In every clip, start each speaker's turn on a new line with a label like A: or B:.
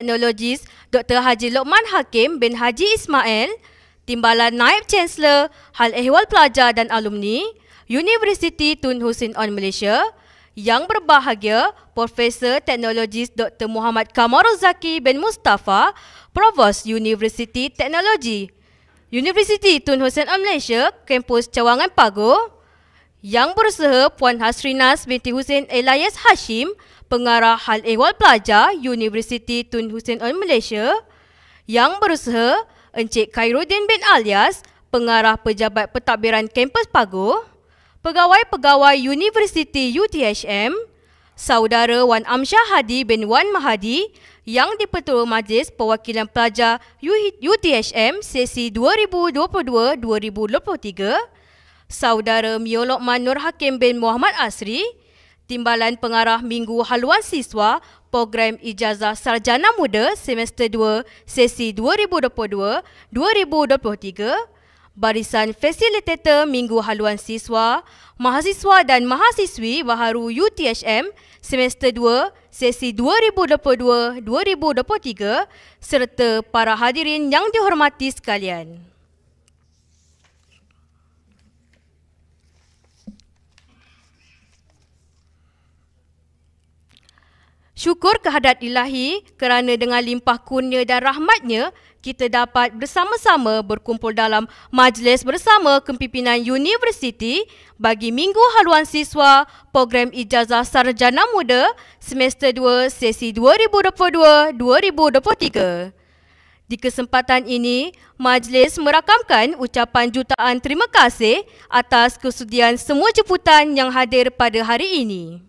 A: Teknologis Dr. Haji Lokman Hakim bin Haji Ismail, Timbalan Naib Chancellor Hal Ehwal Pelajar dan Alumni Universiti Tun Hussein On Malaysia, yang berbahagia Profesor Teknologis Dr. Muhammad Kamarul Zaki bin Mustafa, Provost Universiti Teknologi Universiti Tun Hussein On Malaysia, Kampus Cawangan Paguh, yang berusaha Puan Hasrinas binti Hussein Elias Hashim, Pengarah Hal Ehwal Pelajar Universiti Tun Hussein On Malaysia, yang berusaha Encik Khairuddin bin Alias, Pengarah Pejabat Pentadbiran Kampus Paguh, Pegawai-pegawai Universiti UTHM, Saudara Wan Amsyah Hadi bin Wan Mahadi, yang di-Ketua Majlis Perwakilan Pelajar UTHM sesi 2022-2023, Saudara Mio Lokman Nur Hakim bin Muhammad Asri, Timbalan Pengarah Minggu Haluan Siswa Program Ijazah Sarjana Muda Semester 2 Sesi 2022-2023, Barisan Fasilitator Minggu Haluan Siswa, Mahasiswa dan Mahasiswi Baharu UTHM Semester 2 Sesi 2022-2023, serta para hadirin yang dihormati sekalian. Syukur kehadrat ilahi kerana dengan limpah kurnia dan rahmatnya, kita dapat bersama-sama berkumpul dalam majlis bersama kepimpinan Universiti bagi Minggu Haluan Siswa Program Ijazah Sarjana Muda Semester 2 Sesi 2022-2023. Di kesempatan ini, majlis merakamkan ucapan jutaan terima kasih atas kesudian semua jemputan yang hadir pada hari ini.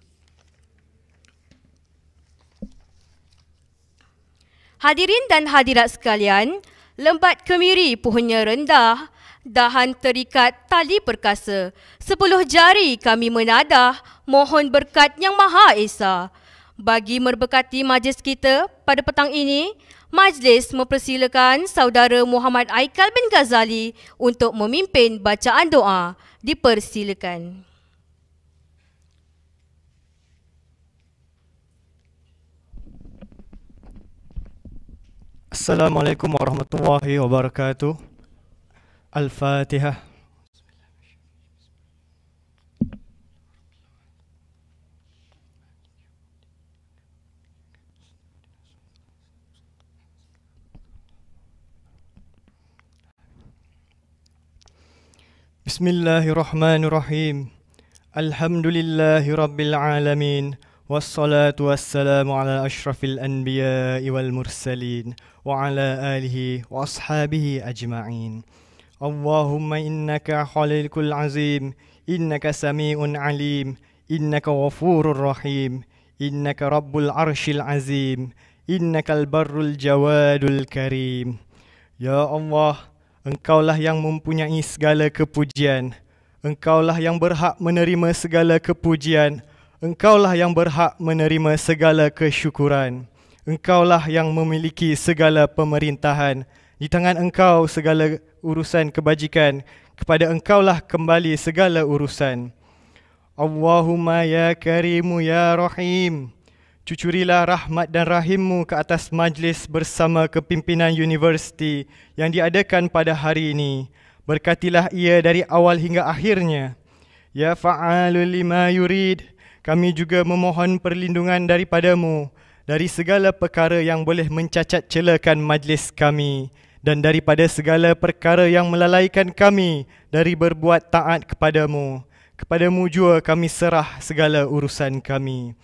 A: Hadirin dan hadirat sekalian, lembat kemiri pohonnya rendah, dahan terikat tali perkasa. 10 jari kami menadah, mohon berkat yang Maha Esa. Bagi memberkati majlis kita pada petang ini, majlis mempersilakan Saudara Muhammad Aikal bin Ghazali untuk memimpin bacaan doa. Dipersilakan.
B: Assalamualaikum warahmatullahi wabarakatuh. Al-Fatihah. Bismillahirrahmanirrahim. Alhamdulillahi rabbil alamin. Wassalatu wassalamu ala ashrafil anbiya'i wal mursalin wa ala alihi wa ashabihi ajma'in. Allahumma innaka khalikul azim, innaka sami'un alim, innaka ghafurur rahim, innaka rabbul arshil azim, innakal barrul jawadul karim. Ya Allah, Engkaulah yang mempunyai segala kepujian, Engkaulah yang berhak menerima segala kepujian, Engkaulah yang berhak menerima segala kesyukuran. Engkaulah yang memiliki segala pemerintahan. Di tangan Engkau segala urusan kebajikan. Kepada Engkaulah kembali segala urusan. Allahumma ya Karimu ya Rahim. Cucurilah rahmat dan rahimmu ke atas majlis bersama kepimpinan universiti yang diadakan pada hari ini. Berkatilah ia dari awal hingga akhirnya. Ya fa'alul lima yurid. Kami juga memohon perlindungan daripadamu dari segala perkara yang boleh mencacat celakan majlis kami dan daripada segala perkara yang melalaikan kami dari berbuat taat kepadamu. Kepadamu jua kami serah segala urusan kami.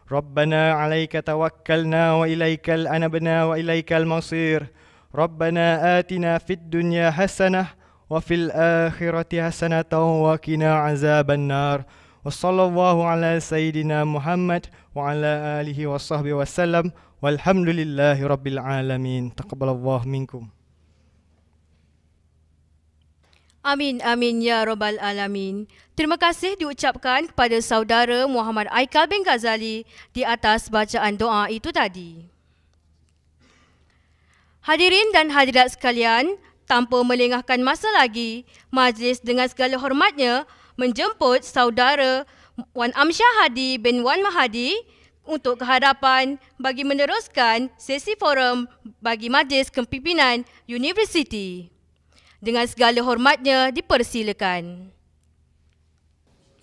B: Rabbana alaika tawakkalna wa ilaikal anabna wa ilaikal masir. Rabbana atina fid dunya hasanah wa fil akhirati hasanatan wa qina azaban nar. Wassallallahu ala sayyidina Muhammad wa ala alihi wa sahbihi wasallam walhamdulillahi rabbil alamin. Taqabbalallahu minkum.
A: Amin, amin ya rabbal alamin. Terima kasih diucapkan kepada Saudara Muhammad Aikal bin Ghazali di atas bacaan doa itu tadi. Hadirin dan hadirat sekalian, tanpa melengahkan masa lagi, majlis dengan segala hormatnya menjemput Saudara Wan Amsyah Hadi bin Wan Mahadi, untuk kehadapan bagi meneruskan sesi forum bagi Majlis Kepimpinan Universiti. Dengan segala hormatnya dipersilakan.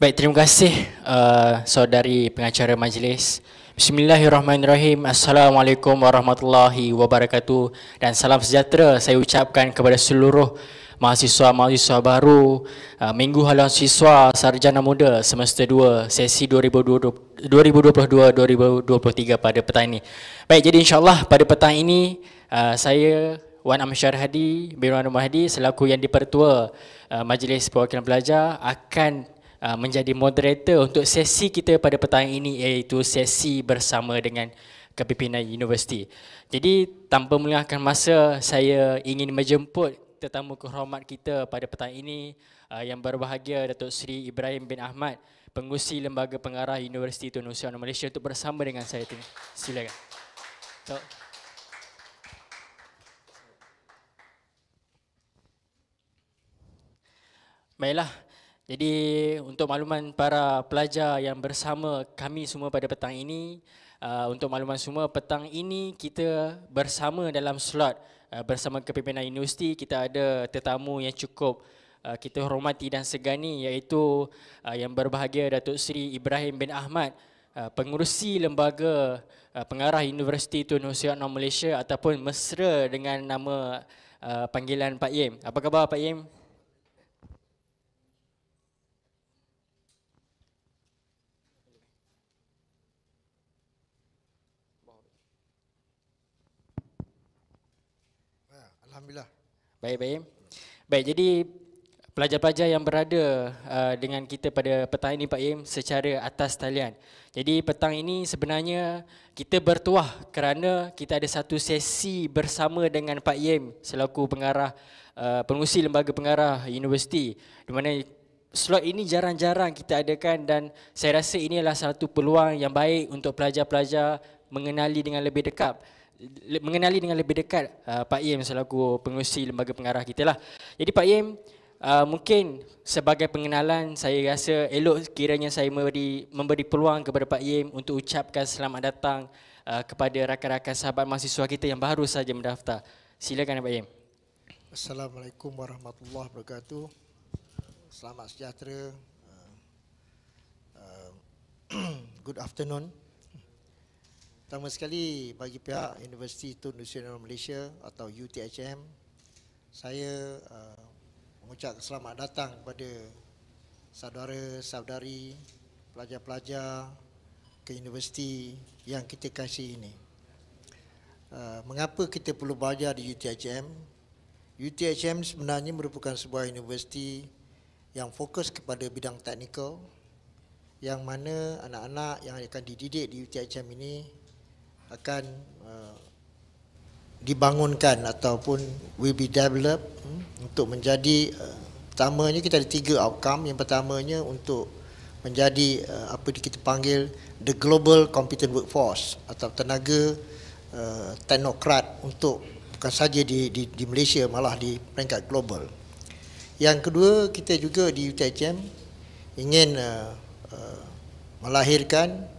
C: Baik, terima kasih saudari pengacara majlis. Bismillahirrahmanirrahim. Assalamualaikum warahmatullahi wabarakatuh dan salam sejahtera saya ucapkan kepada seluruh mahasiswa-mahasiswa baru Minggu Haluan Siswa Sarjana Muda Semester 2 sesi 2022-2023 pada petang ini. Baik, jadi insyaAllah pada petang ini saya Wan Amsyar Hadi bin Wan Mahdi selaku yang dipertua Majlis Perwakilan Pelajar akan menjadi moderator untuk sesi kita pada petang ini, iaitu sesi bersama dengan Kepimpinan Universiti. Jadi tanpa melengahkan masa, saya ingin menjemput tetamu kehormat kita pada petang ini yang berbahagia Datuk Seri Ibrahim bin Ahmad, Pengerusi Lembaga Pengarah Universiti Tun Hussein Malaysia untuk bersama dengan saya. Silakan. So, baiklah, jadi untuk makluman para pelajar yang bersama kami semua pada petang ini, untuk makluman semua, petang ini kita bersama dalam slot bersama Kepimpinan Universiti. Kita ada tetamu yang cukup kita hormati dan segani, iaitu yang berbahagia Datuk Seri Ibrahim bin Ahmad, Pengerusi Lembaga Pengarah Universiti Tun Hussein Malaysia, ataupun mesra dengan nama panggilan Pak Yim. Apa khabar Pak Yim?
D: Alhamdulillah.
C: Baik. Baik, jadi pelajar-pelajar yang berada dengan kita pada petang ini Pak Yim secara atas talian. Jadi petang ini sebenarnya kita bertuah kerana kita ada satu sesi bersama dengan Pak Yim selaku pengarah pengerusi Lembaga Pengarah Universiti, di mana slot ini jarang-jarang kita adakan, dan saya rasa ini adalah satu peluang yang baik untuk pelajar-pelajar mengenali dengan lebih dekat Pak Yim selaku pengerusi Lembaga Pengarah kita lah. Jadi Pak Yim, mungkin sebagai pengenalan, saya rasa elok kiranya saya memberi peluang kepada Pak Yim untuk ucapkan selamat datang kepada rakan-rakan sahabat mahasiswa kita yang baru saja mendaftar. Silakan Pak Yim.
D: Assalamualaikum warahmatullahi wabarakatuh. Selamat sejahtera. Good afternoon. Pertama sekali, bagi pihak Universiti Tun Hussein Malaysia atau UTHM, saya mengucapkan selamat datang kepada saudara-saudari, pelajar-pelajar ke universiti yang kita kasih ini. Mengapa kita perlu belajar di UTHM? UTHM sebenarnya merupakan sebuah universiti yang fokus kepada bidang teknikal, yang mana anak-anak yang akan dididik di UTHM ini akan dibangunkan ataupun will be developed untuk menjadi pertamanya kita ada 3 outcome. Yang pertamanya untuk menjadi apa kita panggil the global competent workforce atau tenaga teknokrat untuk bukan saja di Malaysia, malah di peringkat global. Yang kedua, kita juga di UTHM ingin melahirkan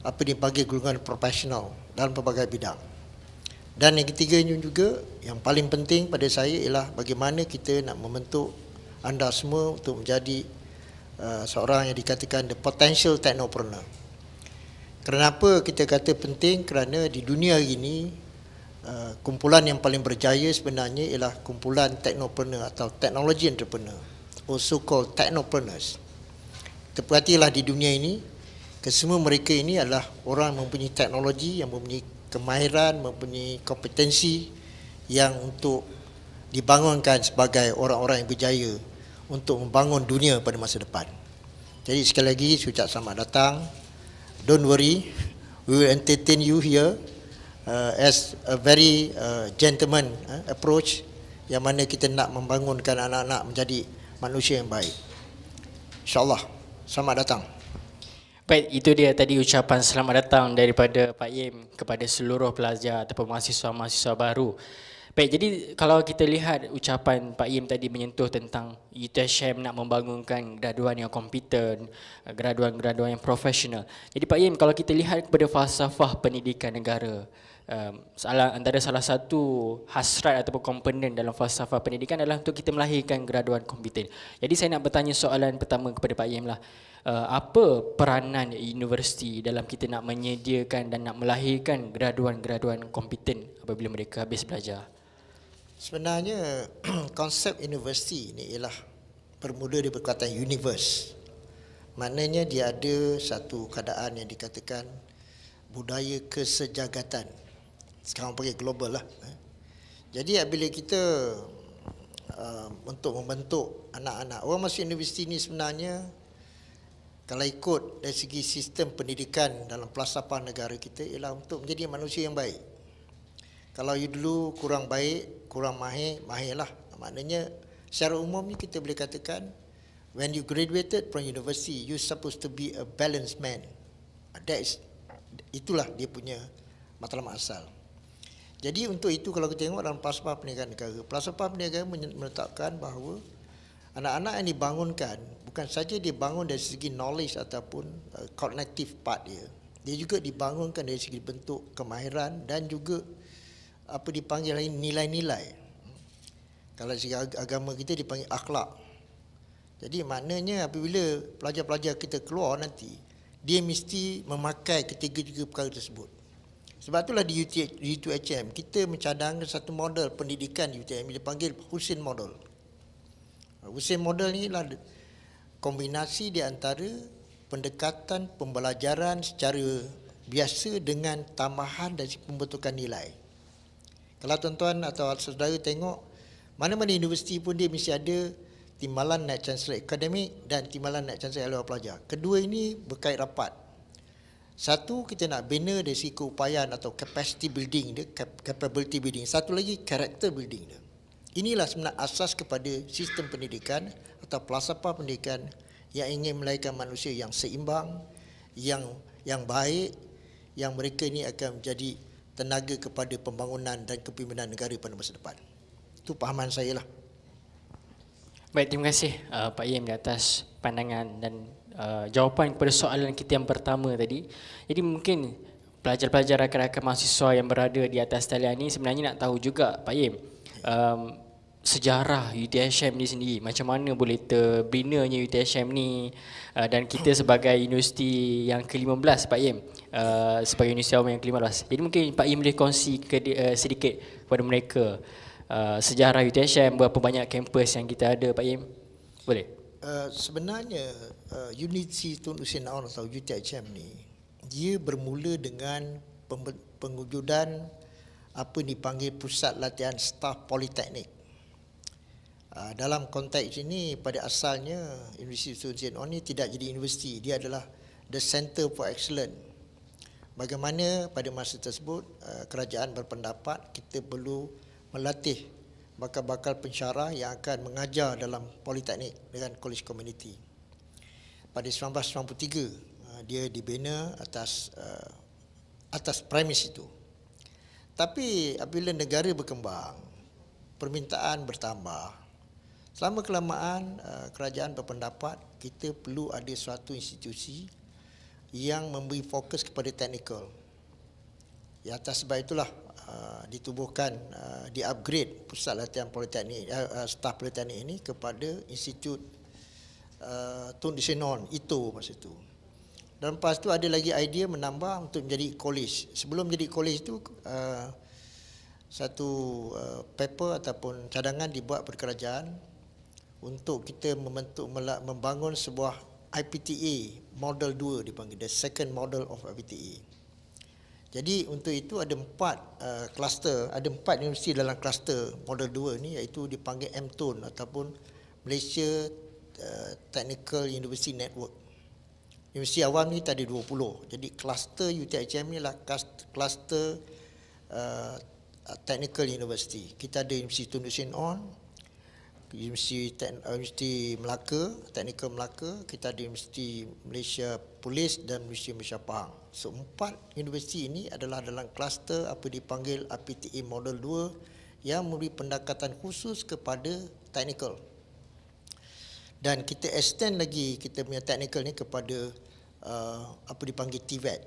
D: apa dipanggil golongan profesional dalam pelbagai bidang. Dan yang ketiganya juga, yang paling penting pada saya ialah bagaimana kita nak membentuk anda semua untuk menjadi seorang yang dikatakan the potential technopreneur. Kenapa kita kata penting? Kerana di dunia ini kumpulan yang paling berjaya sebenarnya ialah kumpulan technopreneur atau technology entrepreneur, or so called technopreneurs. Terperhatilah di dunia ini, kesemua mereka ini adalah orang yang mempunyai teknologi, yang mempunyai kemahiran, mempunyai kompetensi yang untuk dibangunkan sebagai orang-orang yang berjaya untuk membangun dunia pada masa depan. Jadi sekali lagi saya ucap selamat datang. Don't worry, we will entertain you here as a very gentleman approach, yang mana kita nak membangunkan anak-anak menjadi manusia yang baik. InsyaAllah, selamat datang.
C: Baik, itu dia tadi ucapan selamat datang daripada Pak Yim kepada seluruh pelajar ataupun mahasiswa-mahasiswa baru. Baik, jadi kalau kita lihat ucapan Pak Yim tadi menyentuh tentang UTSM nak membangunkan graduan yang kompeten, graduan-graduan yang profesional. Jadi Pak Yim, kalau kita lihat kepada falsafah pendidikan negara, antara salah satu hasrat ataupun komponen dalam falsafah pendidikan adalah untuk kita melahirkan graduan kompeten. Jadi saya nak bertanya soalan pertama kepada Pak Yim lah. Apa peranan universiti dalam kita nak menyediakan dan nak melahirkan graduan-graduan kompeten apabila mereka habis belajar?
D: Sebenarnya konsep universiti ini ialah bermula dari perkataan universe. Maknanya dia ada satu keadaan yang dikatakan budaya kesejagatan. Sekarang pakai global lah. Jadi bila kita untuk membentuk anak-anak, orang masuk universiti ni sebenarnya kalau ikut dari segi sistem pendidikan dalam falsafah negara kita ialah untuk menjadi manusia yang baik. Kalau you dulu kurang baik, kurang mahirlah. Maknanya secara umumnya kita boleh katakan when you graduated from university, you supposed to be a balanced man. Itulah dia punya matlamat asal. Jadi untuk itu kalau kita tengok dalam falsafah pendidikan negara, falsafah pendidikan menetapkan bahawa anak-anak yang dibangunkan bukan saja dibangun dari segi knowledge ataupun cognitive part dia. Dia juga dibangunkan dari segi bentuk kemahiran dan juga apa dipanggil nilai-nilai. Kalau segi agama kita dipanggil akhlak. Jadi maknanya apabila pelajar-pelajar kita keluar nanti, dia mesti memakai ketiga-tiga perkara tersebut. Sebab itulah di UTHM kita mencadangkan satu model pendidikan di UTHM dipanggil Hussein Model. Hussein Model ni adalah kombinasi di antara pendekatan pembelajaran secara biasa dengan tambahan dari pembentukan nilai. Kalau tuan-tuan atau saudara tengok, mana-mana universiti pun dia mesti ada timbalan Naib Chancellor Akademik dan timbalan Naib Chancellor Ahli Pelajar. Kedua ini berkait rapat. Satu, kita nak bina dari segi keupayaan atau capacity building dia, capability building. Satu lagi, character building dia. Inilah sebenarnya asas kepada sistem pendidikan atau falsafah pendidikan yang ingin melahirkan manusia yang seimbang, yang baik, yang mereka ini akan menjadi tenaga kepada pembangunan dan kepimpinan negara pada masa depan. Itu pahaman saya lah.
C: Baik, terima kasih Pak Yim di atas pandangan dan jawapan kepada soalan kita yang pertama tadi. Jadi mungkin pelajar-pelajar, rakan-rakan mahasiswa yang berada di atas talian ini sebenarnya nak tahu juga Pak Yim, sejarah UTHM ni sendiri, macam mana boleh terbinanya UTHM ni, dan kita sebagai universiti yang ke-15 Pak Yim, sebagai universiti awam yang ke-15. Jadi mungkin Pak Yim boleh kongsi sedikit kepada mereka sejarah UTHM, berapa banyak kampus yang kita ada Pak Yim? Boleh?
D: Sebenarnya Universiti Tun Hussein Onn atau UTHM ni dia bermula dengan pengujudan apa dipanggil Pusat Latihan Staf Politeknik. Dalam konteks ini pada asalnya Universiti Tun Hussein Onn ni tidak jadi universiti, dia adalah the Center for Excellence. Bagaimana pada masa tersebut kerajaan berpendapat kita perlu melatih bakal-bakal pensyarah yang akan mengajar dalam politeknik dengan college community. Pada 1993 dia dibina atas premis itu. Tapi apabila negara berkembang, permintaan bertambah. Selama kelamaan kerajaan berpendapat kita perlu ada suatu institusi yang memberi fokus kepada teknikal. Ya, atas sebab itulah ditubuhkan, di-upgrade Pusat Latihan Politeknik, Staf Politeknik ini kepada Institut Tun Hussein Onn, ITO masa itu. Dan lepas itu ada lagi idea menambah untuk menjadi college. Sebelum menjadi college itu satu paper ataupun cadangan dibuat oleh kerajaan untuk kita membangun sebuah IPTA Model 2 dipanggil, the second model of IPTA. Jadi untuk itu ada 4 kluster, ada 4 universiti dalam kluster Model 2 ni, iaitu dipanggil MTUN ataupun Malaysia Technical University Network. Universiti awam ni ada 20. Jadi kluster UTHM ni adalah kluster Technical University. Kita ada Universiti Tun Hussein Onn, Universiti Melaka, Teknikal Melaka, kita ada Universiti Malaysia Polis dan Universiti Malaysia Pahang. So 4 universiti ini adalah dalam kluster apa dipanggil IPTA Model 2 yang memberi pendekatan khusus kepada technical. Dan kita extend lagi kita punya technical ni kepada apa dipanggil TVET.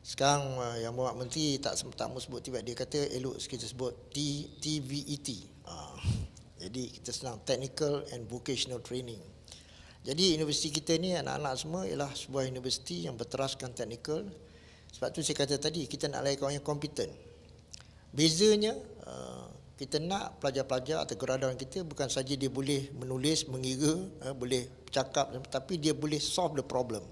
D: Sekarang yang Bapak Menteri tak mau sebut TVET, dia kata elok kita sebut TVET. Jadi kita senang, Technical and Vocational Training. Jadi universiti kita ni anak-anak semua ialah sebuah universiti yang berteraskan technical. Sebab tu saya kata tadi kita nak layan kawan yang kompeten. Bezanya kita nak pelajar-pelajar atau graduan kita bukan saja dia boleh menulis, mengira, boleh bercakap, tapi dia boleh solve the problem.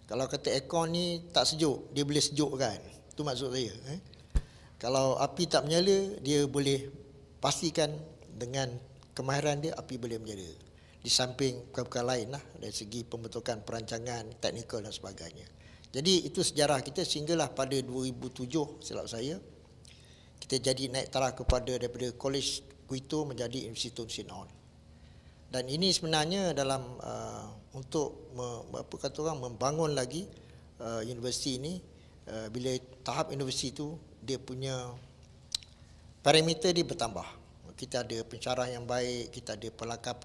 D: Kalau kata aircon ni tak sejuk, dia boleh sejukkan. Itu maksud saya. Kalau api tak menyala, dia boleh pastikan dengan kemahiran dia api boleh menyala. Di samping perkara lain lah dari segi pembentukan perancangan, teknikal dan sebagainya. Jadi itu sejarah kita sehinggalah pada 2007 silap saya kita jadi naik taraf kepada daripada College Quito menjadi Universiti Tun Sin On. Dan ini sebenarnya dalam untuk membangun lagi universiti ini, bila tahap universiti itu dia punya parameter dia bertambah. Kita ada pensyarah yang baik, kita ada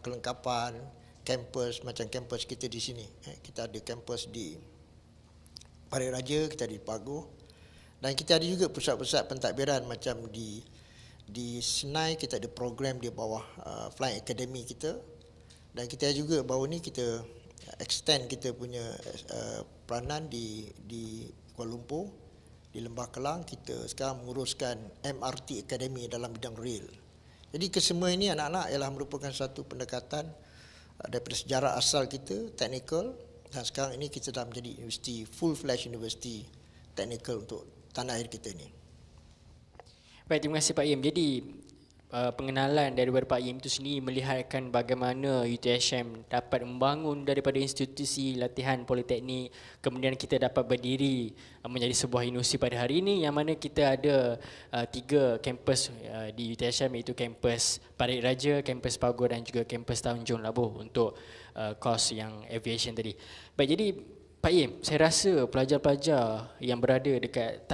D: kelengkapan, kampus macam kampus kita di sini. Kita ada kampus di Parit Raja, kita ada di Paguh. Dan kita ada juga pusat-pusat pentadbiran macam di Senai, kita ada program di bawah Flying Academy kita. Dan kita juga baru ni kita extend kita punya peranan di Kuala Lumpur, di Lembah Kelang. Kita sekarang menguruskan MRT Academy dalam bidang rail. Jadi kesemua ini anak-anak ialah merupakan satu pendekatan daripada sejarah asal kita, technical, dan sekarang ini kita dah menjadi universiti, full-fledged university technical untuk tanah air kita ini.
C: Baik, terima kasih Pak Im. Jadi pengenalan daripada Pak Im itu sendiri melihatkan bagaimana UTHM dapat membangun daripada institusi latihan politeknik, kemudian kita dapat berdiri menjadi sebuah universiti pada hari ini, yang mana kita ada 3 kampus di UTHM, iaitu kampus Parit Raja, kampus Paguh dan juga kampus Tanjung Labuh untuk kos yang aviation tadi. Baik, jadi Pak Im, saya rasa pelajar-pelajar yang berada dekat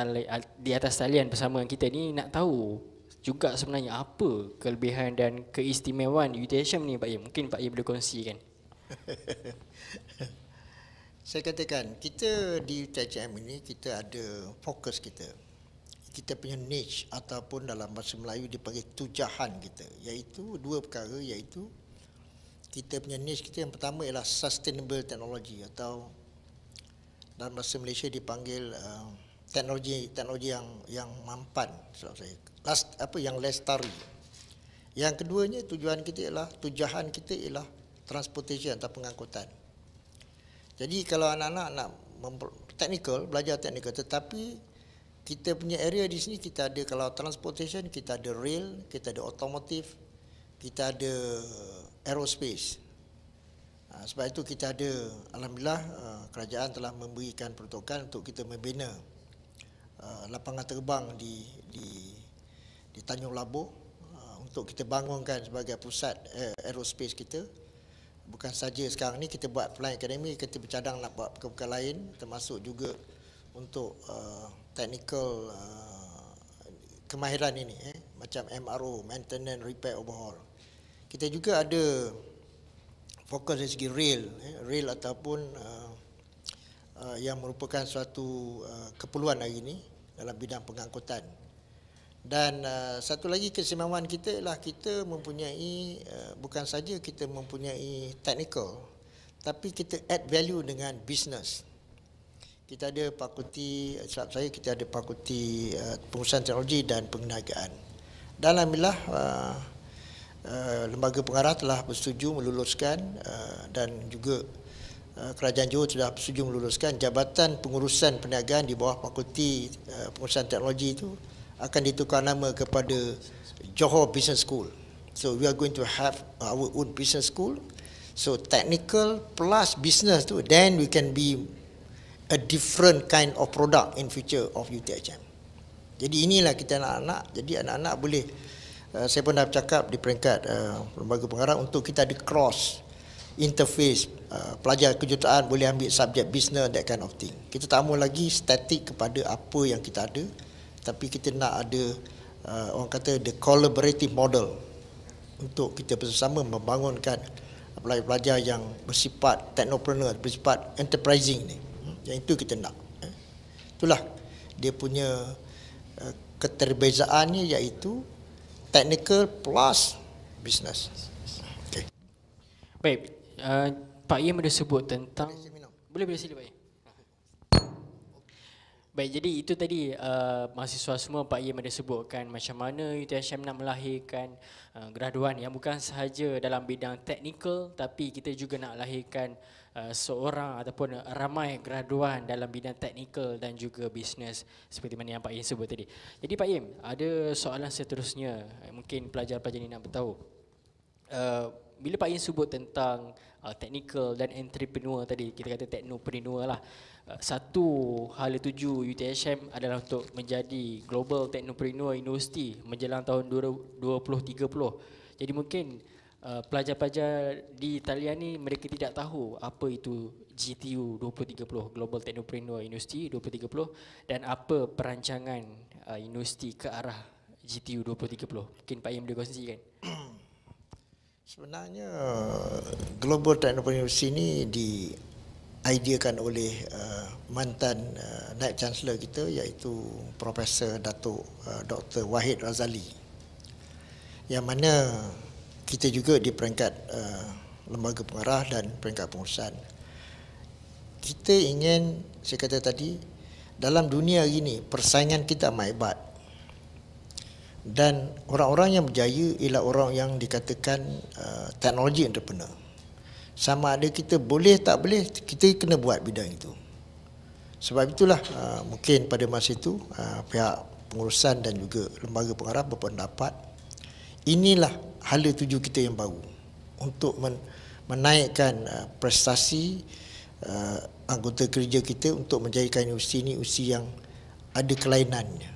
C: di atas talian bersama kita ni nak tahu juga sebenarnya apa kelebihan dan keistimewaan UTHM ni, Pak Im. Mungkin Pak Im boleh kongsikan.
D: Saya katakan, kita di UTHM ini kita ada fokus kita. Kita punya niche ataupun dalam bahasa Melayu dipanggil tujahan kita, iaitu 2 perkara, iaitu kita punya niche kita yang pertama ialah sustainable technology, atau dalam bahasa Malaysia dipanggil teknologi yang mampan, sebab saya yang lestari. Yang keduanya tujahan kita ialah transportation atau pengangkutan. Jadi kalau anak-anak nak belajar teknikal, tetapi kita punya area di sini kita ada, kalau transportation kita ada rail, kita ada automotive, kita ada aerospace. Sebab itu kita ada, alhamdulillah kerajaan telah memberikan peruntukan untuk kita membina lapangan terbang di Tanjung Labuh untuk kita bangunkan sebagai pusat aerospace kita. Bukan saja sekarang ni kita buat Flying Academy, kita bercadang nak buat perkara lain, termasuk juga untuk technical kemahiran ini, macam MRO, maintenance, repair, overhaul. Kita juga ada fokus dari segi rail ataupun yang merupakan suatu keperluan hari ini dalam bidang pengangkutan. Dan satu lagi keistimewaan kita ialah kita mempunyai, bukan saja kita mempunyai technical, tapi kita add value dengan business. Kita ada fakulti, sebab saya kita ada fakulti pengurusan teknologi dan perniagaan. Dan alhamdulillah lembaga pengarah telah bersetuju meluluskan dan juga Kerajaan Johor sudah bersetuju meluluskan Jabatan Pengurusan Perniagaan di bawah Fakulti Pengurusan Teknologi itu akan ditukar nama kepada Johor Business School. So we are going to have our own business school. So technical plus business tu, then we can be a different kind of product in future of UTHM. Jadi inilah kita anak-anak. Jadi anak-anak boleh, saya pun dah bercakap di peringkat lembaga pengarah untuk kita ada cross interface, pelajar kejuruteraan boleh ambil subjek business, that kind of thing. Kita tak mahu lagi statik kepada apa yang kita ada, tapi kita nak ada orang kata the collaborative model untuk kita bersama membangunkan pelajar-pelajar yang bersifat technopreneur, bersifat enterprising ni. Yang itu kita nak. Itulah dia punya keterbezaannya, iaitu technical plus business. Okay.
C: Baik, Pak Yim ada sebut tentang boleh sila Pak Yim. Baik, jadi itu tadi mahasiswa semua Pak Yim ada sebutkan macam mana UTHM nak melahirkan graduan yang bukan sahaja dalam bidang teknikal, tapi kita juga nak lahirkan seorang ataupun ramai graduan dalam bidang teknikal dan juga bisnes seperti mana yang Pak Yim sebut tadi. Jadi Pak Yim, ada soalan seterusnya, mungkin pelajar-pelajar ini nak bertahu. Bila Pak Yim sebut tentang technical dan entrepreneur tadi, kita kata technopreneur lah. Satu hala tuju UTHM adalah untuk menjadi Global Technopreneur University menjelang tahun 2030. Jadi mungkin pelajar-pelajar di talian ni mereka tidak tahu apa itu GTU 2030, Global Technopreneur University 2030, dan apa perancangan universiti ke arah GTU 2030. Mungkin Pak Yim boleh kongsikan.
D: Sebenarnya Global Technopreneur University ini diideakan oleh mantan Naib Chancellor kita, iaitu Profesor Datuk Dr. Wahid Razali, yang mana kita juga di peringkat lembaga pengarah dan peringkat pengurusan. Kita ingin, saya kata tadi, dalam dunia ini persaingan kita amat hebat, dan orang-orang yang berjaya ialah orang yang dikatakan teknologi entrepreneur. Sama ada kita boleh tak boleh, kita kena buat bidang itu. Sebab itulah mungkin pada masa itu pihak pengurusan dan juga lembaga pengarah berpendapat inilah hala tuju kita yang baru untuk menaikkan prestasi anggota kerja kita untuk menjadikan universiti ini universiti yang ada kelainannya.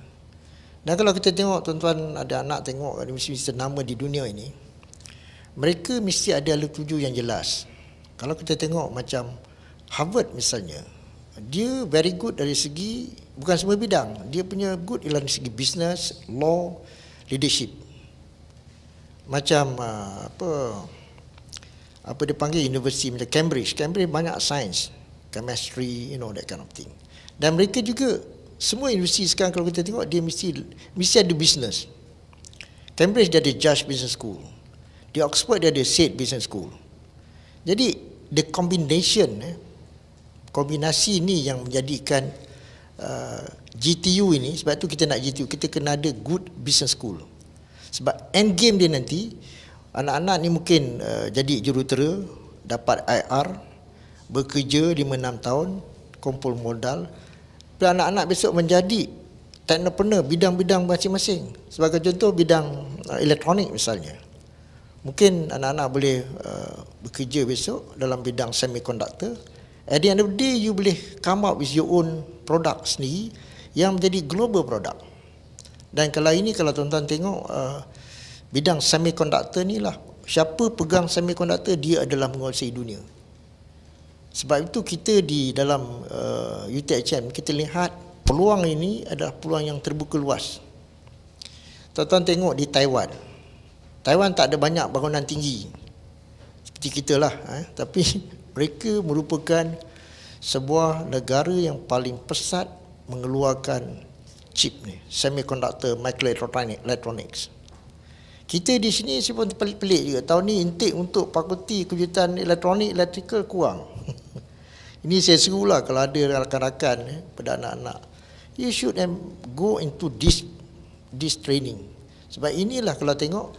D: Dan kalau kita tengok, tuan-tuan ada anak tengok universiti ternama di dunia ini, mereka mesti ada hala tuju yang jelas. Kalau kita tengok macam Harvard misalnya, dia very good dari segi, bukan semua bidang, dia punya good ialah dari segi business, law, leadership. Macam apa dia panggil universiti macam Cambridge banyak sains, chemistry, that kind of thing. Dan mereka juga, semua universiti sekarang kalau kita tengok, dia mesti ada business. Cambridge dia ada Judge Business School, di Oxford dia ada Said Business School. Jadi the kombinasi ini yang menjadikan GTU ini. Sebab tu kita nak GTU, kita kena ada good business school. Sebab end game dia nanti, anak-anak ni mungkin jadi jurutera, dapat IR, bekerja 5-6 tahun, kumpul modal, dan anak-anak besok menjadi teknopreneur bidang-bidang masing-masing. Sebagai contoh bidang elektronik misalnya, mungkin anak-anak boleh bekerja besok dalam bidang semiconductor. At the end of the day, you boleh come up with your own product sendiri yang menjadi global product. Dan kalau ini, kalau tuan-tuan tengok bidang semiconductor ni lah, siapa pegang semiconductor, dia adalah menguasai dunia. Sebab itu kita di dalam UTHM, kita lihat peluang ini adalah peluang yang terbuka luas. Tuan-tuan tengok di Taiwan. Taiwan tak ada banyak bangunan tinggi seperti kita lah, tapi mereka merupakan sebuah negara yang paling pesat mengeluarkan chip ni, semiconductor, microelectronics. Kita di sini pun pelik-pelik juga. Tahun ni intake untuk fakulti kejuruteraan elektronik, electrical kurang. Ini saya serulah kalau ada rakan-rakan pada anak-anak, you should go into this training. Sebab inilah kalau tengok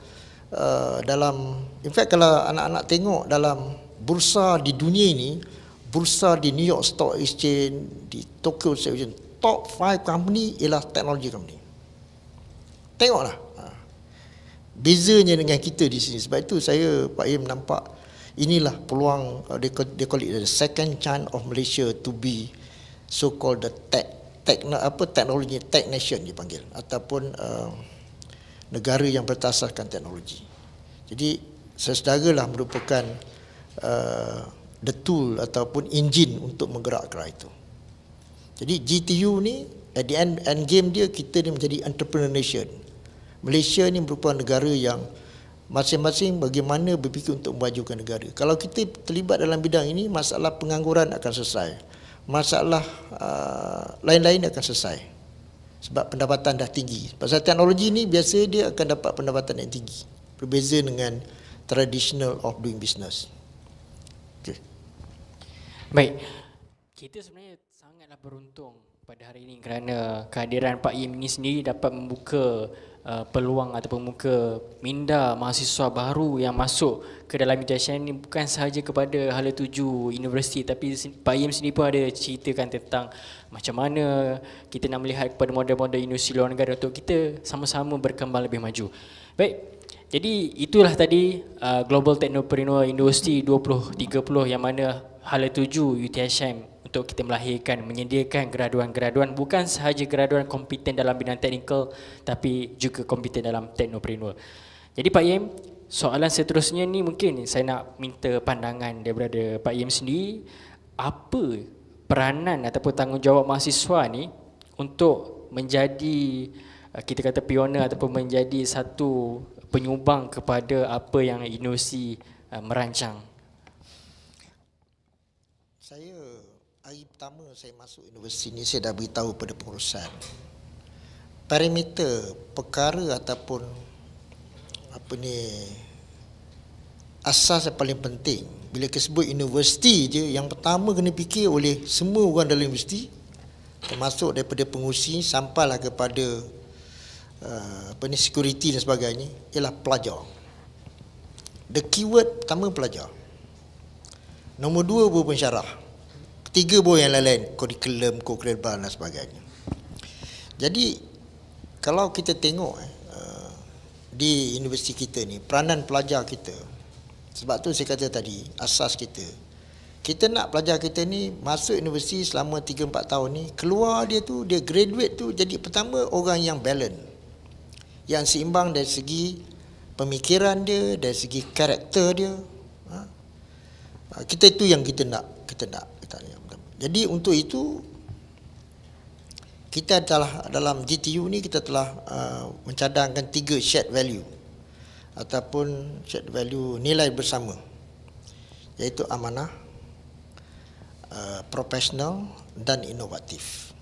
D: dalam, in fact kalau anak-anak tengok dalam bursa di dunia ini, bursa di New York Stock Exchange, di Tokyo Stock Exchange, top 5 company ialah teknologi company. Tengoklah bezanya dengan kita di sini. Sebab itu saya, Pak Im, nampak inilah peluang, they call it the second chance of Malaysia to be so called the teknologi tech nation dipanggil, ataupun negara yang bertasaskan teknologi. Jadi sesedaralah merupakan the tool ataupun enjin untuk menggerak ke arah itu. Jadi GTU ni at the end game dia, kita ni menjadi entrepreneur nation. Malaysia ni merupakan negara yang masing-masing bagaimana berfikir untuk memajukan negara. Kalau kita terlibat dalam bidang ini, masalah pengangguran akan selesai. Masalah lain-lain akan selesai. Sebab pendapatan dah tinggi. Pasal teknologi ni biasa dia akan dapat pendapatan yang tinggi. Berbeza dengan traditional of doing business. Okay.
C: Baik. Kita sebenarnya sangatlah beruntung pada hari ini kerana kehadiran Pak Yim ini sendiri dapat membuka peluang ataupun membuka minda mahasiswa baru yang masuk ke dalam UiTM ini bukan sahaja kepada hala tuju universiti, tapi Pak Yim sendiri pun ada ceritakan tentang macam mana kita nak melihat kepada model-model universiti luar negara untuk kita sama-sama berkembang lebih maju. Baik, jadi itulah tadi Global Technopreneur University 2030 yang mana hala tuju UiTM untuk kita melahirkan, menyediakan graduan-graduan, bukan sahaja graduan kompeten dalam bidang teknikal, tapi juga kompeten dalam teknopreneur. Jadi Pak Yim, soalan seterusnya ni mungkin saya nak minta pandangan daripada Pak Yim sendiri, apa peranan ataupun tanggungjawab mahasiswa ni untuk menjadi, kita kata pioner ataupun menjadi satu penyumbang kepada apa yang universiti merancang?
D: Hari pertama saya masuk universiti ni, saya dah beritahu pada pengurusan parameter perkara ataupun asas yang paling penting bila sebut universiti je, yang pertama kena fikir oleh semua orang dalam universiti, termasuk daripada pengurusi sampailah kepada security dan sebagainya, ialah pelajar. The keyword pertama pelajar, nombor dua baru pensyarah, ketiga baru yang lain-lain, kurikulum, co-curricular dan sebagainya. Jadi kalau kita tengok di universiti kita ni, peranan pelajar kita, sebab tu saya kata tadi, asas kita nak pelajar kita ni masuk universiti selama 3-4 tahun ni, keluar dia tu, dia graduate tu jadi pertama orang yang balance, yang seimbang dari segi pemikiran dia, dari segi karakter dia. Kita itu yang kita nak. Jadi untuk itu kita dalam GTU ni kita telah mencadangkan 3 shared value ataupun shared value nilai bersama, iaitu amanah, profesional dan inovatif.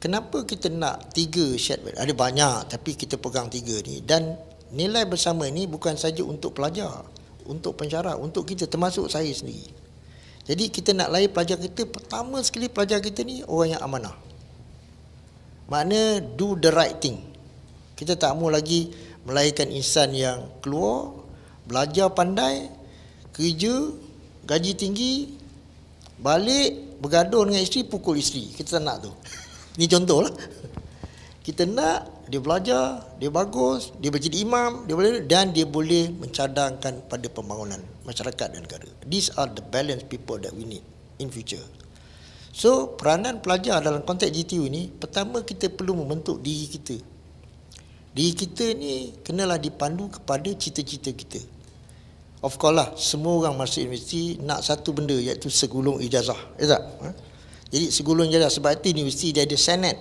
D: Kenapa kita nak 3 shared value? Ada banyak tapi kita pegang 3 ni, dan nilai bersama ni bukan saja untuk pelajar, untuk pensyarah, untuk kita, termasuk saya sendiri. Jadi kita nak lahir pelajar kita, pertama sekali pelajar kita ni orang yang amanah. Makna do the right thing. Kita tak mahu lagi melahirkan insan yang keluar, belajar pandai, kerja, gaji tinggi, balik, bergaduh dengan isteri, pukul isteri. Kita tak nak tu. Ini contoh lah. Kita nak dia belajar, dia bagus, dia menjadi imam, dia boleh, dan dia boleh mencadangkan pada pembangunan masyarakat dan negara. These are the balanced people that we need in future. So, peranan pelajar dalam konteks GTU ini, pertama kita perlu membentuk diri kita. Diri kita ni kenalah dipandu kepada cita-cita kita. Of course lah, semua orang masuk universiti nak satu benda, iaitu segulung ijazah. Tak? Jadi segulung ijazah, sebab itu universiti dia ada senat.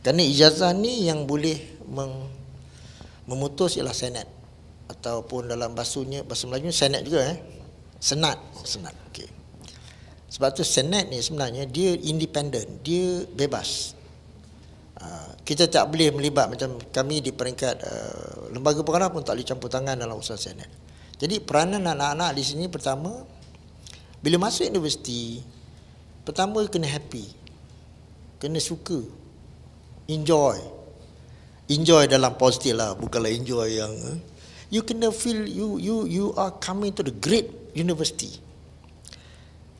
D: Kerana ijazah ni yang boleh memutus ialah senat, ataupun dalam bahasa Melayu senat juga, senat. Okey. Sebab tu senat ni sebenarnya dia independen, dia bebas. Kita tak boleh melibat, macam kami di peringkat lembaga pengarah pun tak boleh campur tangan dalam urusan senat. Jadi peranan anak-anak di sini, pertama, bila masuk universiti, pertama kena happy, kena suka, enjoy dalam positif lah, bukanlah enjoy yang you kena feel you are coming to the great university.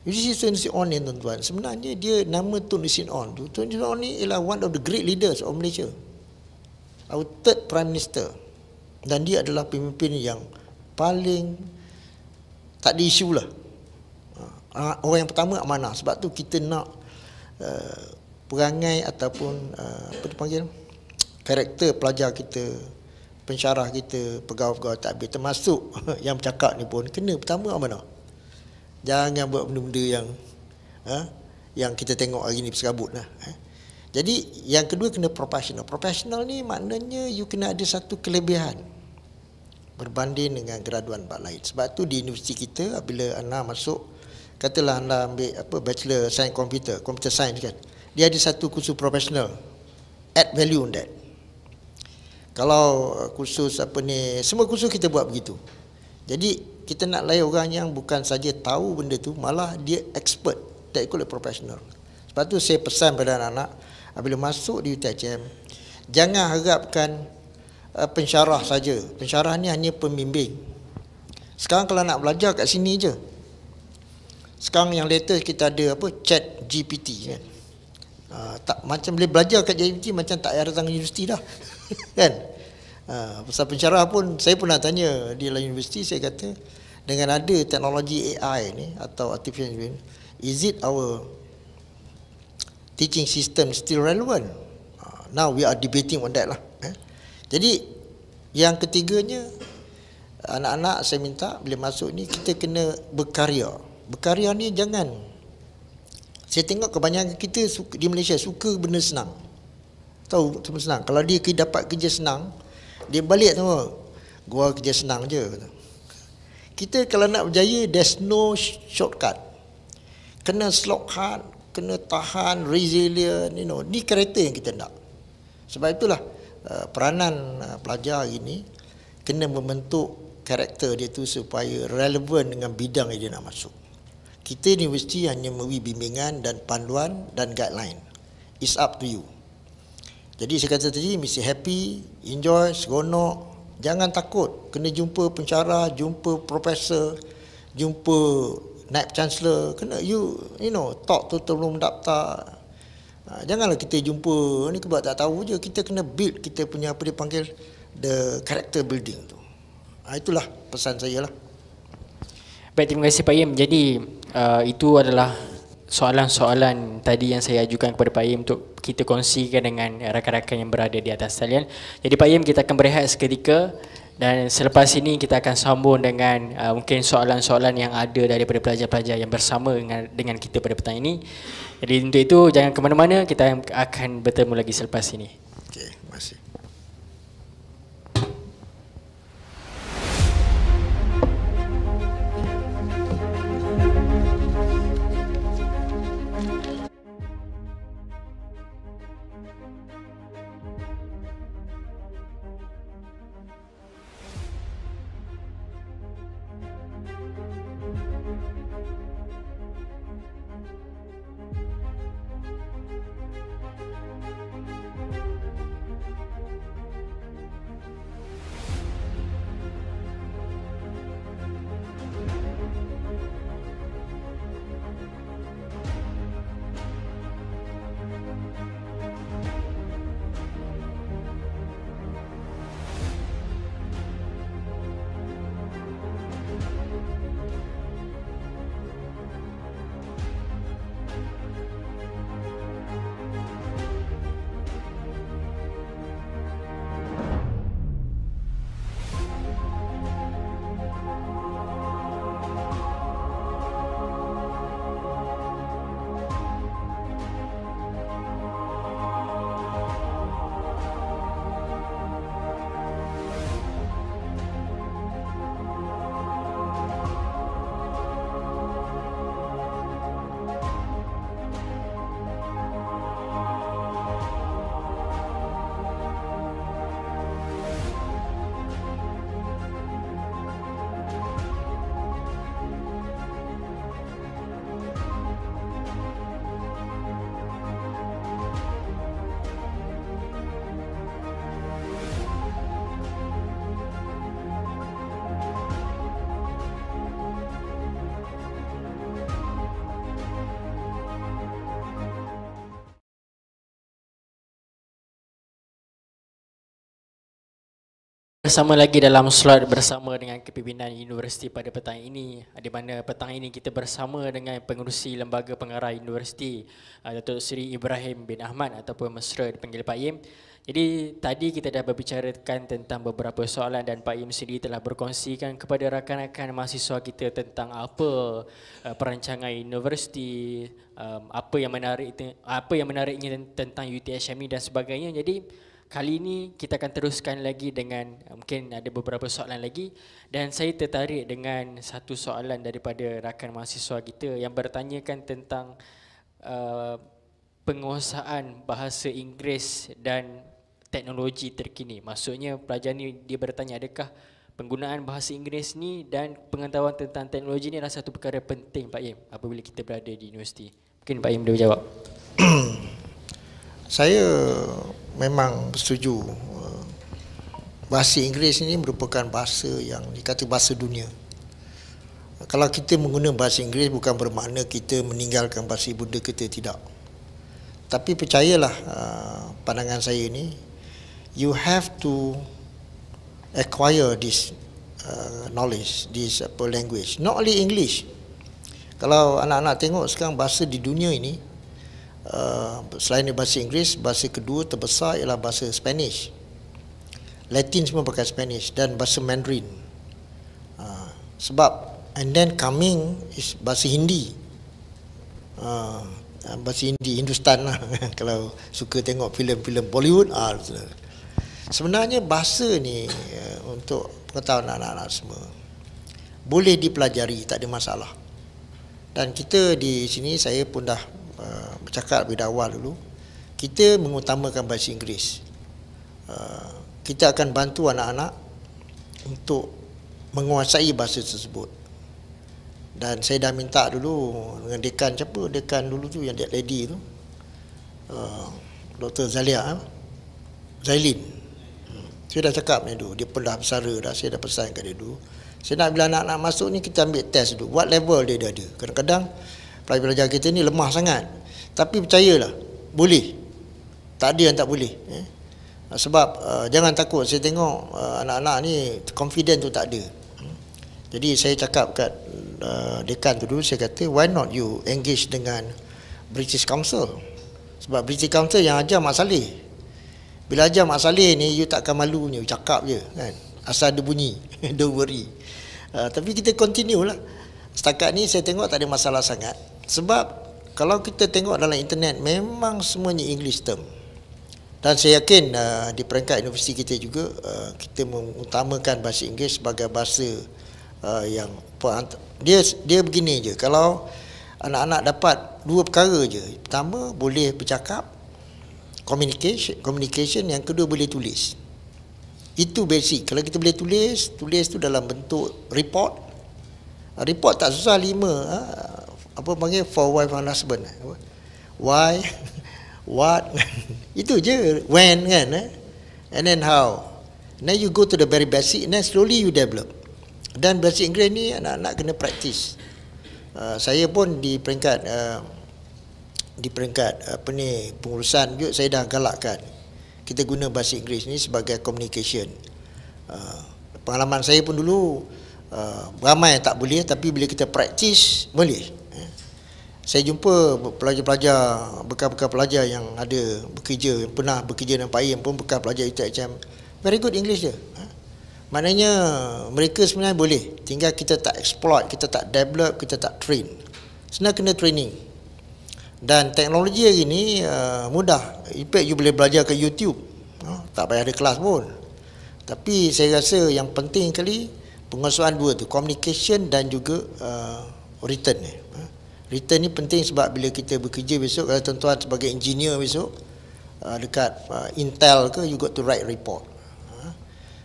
D: Universiti Tun Hussein On ni tuan-tuan, sebenarnya dia nama Tun Hussein On tu, Tun Hussein On ni ialah one of the great leaders of Malaysia, our third prime minister, dan dia adalah pemimpin yang paling tak ada isu lah. Orang yang pertama amanah. Sebab tu kita nak perangai ataupun apa dipanggil, karakter pelajar kita, pensyarah kita, pegawai-pegawai takbir, termasuk yang bercakap ni pun kena pertama amanah. Jangan buat benda-benda yang kita tengok hari ni berserabut lah. Jadi yang kedua kena profesional. Profesional ni maknanya you kena ada satu kelebihan berbanding dengan graduan bab lain. Sebab tu di universiti kita bila anda masuk, katalah anda ambil bachelor science computer science kan, dia ada satu kursus profesional, add value on that. Kalau kursus semua kursus kita buat begitu. Jadi kita nak layan orang yang bukan saja tahu benda tu, malah dia expert, that call professional. Sebab tu saya pesan pada anak-anak, bila masuk di UiTM, jangan harapkan pensyarah saja. Pensyarah ni hanya pembimbing. Sekarang kalau nak belajar kat sini je. Sekarang yang latest kita ada Chat GPT kan. Tak macam boleh belajar kat GPT macam tak payah datang universiti dah. Kan? Pasal pensyarah pun saya pernah tanya di dalam universiti, saya kata dengan ada teknologi AI ni atau artificial intelligence, is it our teaching system still relevant? Now we are debating on that lah. Jadi yang ketiganya, anak-anak saya minta bila masuk ni kita kena berkarya. Berkarya ni jangan, saya tengok kebanyakan kita di Malaysia suka benda senang. Tahu semua senang. Kalau dia dapat kerja senang, dia balik semua, gua kerja senang je. Kita kalau nak berjaya, there's no shortcut. Kena slog hard, kena tahan, resilient, ni karakter yang kita nak. Sebab itulah peranan pelajar hari ini kena membentuk karakter dia tu supaya relevan dengan bidang yang dia nak masuk. Kita di universiti hanya memberi bimbingan dan panduan dan guideline. It's up to you. Jadi saya kata tadi, mesti happy, enjoy, seronok. Jangan takut kena jumpa pensyarah, jumpa profesor, jumpa naib chancellor. Kena you talk to sebelum daftar. Janganlah kita jumpa ni sebab tak tahu je. Kita kena build kita punya apa dia panggil the character building tu. Itulah pesan saya lah.
C: Baik, terima kasih Pak Im. Jadi itu adalah soalan-soalan tadi yang saya ajukan kepada Pak Im untuk kita kongsikan dengan rakan-rakan yang berada di atas talian. Jadi Pak Im, kita akan berehat seketika dan selepas ini kita akan sambung dengan mungkin soalan-soalan yang ada daripada pelajar-pelajar yang bersama dengan kita pada petang ini. Jadi untuk itu jangan ke mana-mana, kita akan bertemu lagi selepas ini.
D: Okey, terima kasih.
C: Bersama lagi dalam slot bersama dengan kepimpinan universiti pada petang ini, di mana petang ini kita bersama dengan pengerusi lembaga pengarah universiti, Datuk Seri Ibrahim bin Ahmad ataupun mesra dipanggil Pak Im. Jadi tadi kita dah berbicarakan tentang beberapa soalan dan Pak Im sendiri telah berkongsikan kepada rakan-rakan mahasiswa kita tentang apa perancangan universiti, apa yang menariknya tentang UTHME dan sebagainya. Jadi kali ini kita akan teruskan lagi dengan mungkin ada beberapa soalan lagi, dan saya tertarik dengan satu soalan daripada rakan mahasiswa kita yang bertanyakan tentang penguasaan bahasa Inggeris dan teknologi terkini. Maksudnya pelajar ni dia bertanya, adakah penggunaan bahasa Inggeris ni dan pengetahuan tentang teknologi ni adalah satu perkara penting Pak Im apabila kita berada di universiti. Mungkin Pak Im boleh jawab.
D: Saya memang setuju bahasa Inggeris ini merupakan bahasa yang dikata bahasa dunia. Kalau kita menggunakan bahasa Inggeris bukan bermakna kita meninggalkan bahasa ibunda kita, tidak. Tapi percayalah, pandangan saya ini, you have to acquire this knowledge, this language, not only English. Kalau anak-anak tengok sekarang bahasa di dunia ini, selain bahasa Inggeris, bahasa kedua terbesar ialah bahasa Spanish. Latin semua pakai Spanish dan bahasa Mandarin. Sebab and then coming is bahasa Hindi. Bahasa Hindi, Hindustan lah kalau suka tengok filem-filem Bollywood. Sebenarnya bahasa ni untuk pengetahuan anak-anak semua boleh dipelajari, tak ada masalah. Dan kita di sini, saya pun dah bercakap lebih awal dulu, kita mengutamakan bahasa Inggeris. Kita akan bantu anak-anak untuk menguasai bahasa tersebut. Dan saya dah minta dulu dengan dekan, siapa dekan dulu tu yang that lady tu, Dr. Zailin. Saya dah cakap ni dulu, dia pun dah bersara dah, saya dah pesan kat dia dulu. Saya nak bila anak-anak masuk ni kita ambil test dulu, what level dia dah ada. Kadang-kadang pelajar-pelajar kita ni lemah sangat. Tapi percayalah, boleh. Tak ada yang tak boleh. Sebab jangan takut, saya tengok anak-anak ni confident tu tak ada. Jadi saya cakap kat dekan tu dulu, saya kata why not you engage dengan British Council. Sebab British Council yang ajar Mak Saleh. Bila ajar Mak Saleh ni, you takkan malunya, you cakap je kan. Asal ada bunyi, don't worry. Tapi kita continue lah. Setakat ni saya tengok tak ada masalah sangat. Sebab kalau kita tengok dalam internet, memang semuanya English term. Dan saya yakin di peringkat universiti kita juga, kita mengutamakan bahasa Inggeris sebagai bahasa yang dia begini je. Kalau anak-anak dapat dua perkara je. Pertama, boleh bercakap, communication. Yang kedua, boleh tulis. Itu basic. Kalau kita boleh tulis tu dalam bentuk report. Report tak susah, 5 apa panggil, for wife and husband. Why, what, itu je. When kan, and then how. And then you go to the very basic, and then slowly you develop. Dan bahasa Inggeris ni anak-anak kena practice. Saya pun di peringkat apa ni, pengurusan juga, saya dah galakkan kita guna bahasa Inggeris ni sebagai communication. Pengalaman saya pun dulu ramai tak boleh, tapi bila kita practice boleh. Saya jumpa pelajar-pelajar, bekas-bekas pelajar yang ada bekerja, yang pernah bekerja dengan Pak Im pun, bekas pelajar UTHM, very good English dia. Maknanya mereka sebenarnya boleh, tinggal kita tak exploit, kita tak develop, kita tak train. Sebenarnya kena training. Dan teknologi hari ni mudah. In fact, you boleh belajar ke YouTube, tak payah ada kelas pun. Tapi saya rasa yang penting kali penguasaan dua tu, communication dan juga written ni. Written ni penting sebab bila kita bekerja besok, kalau tuan-tuan sebagai engineer besok dekat Intel ke, you got to write report.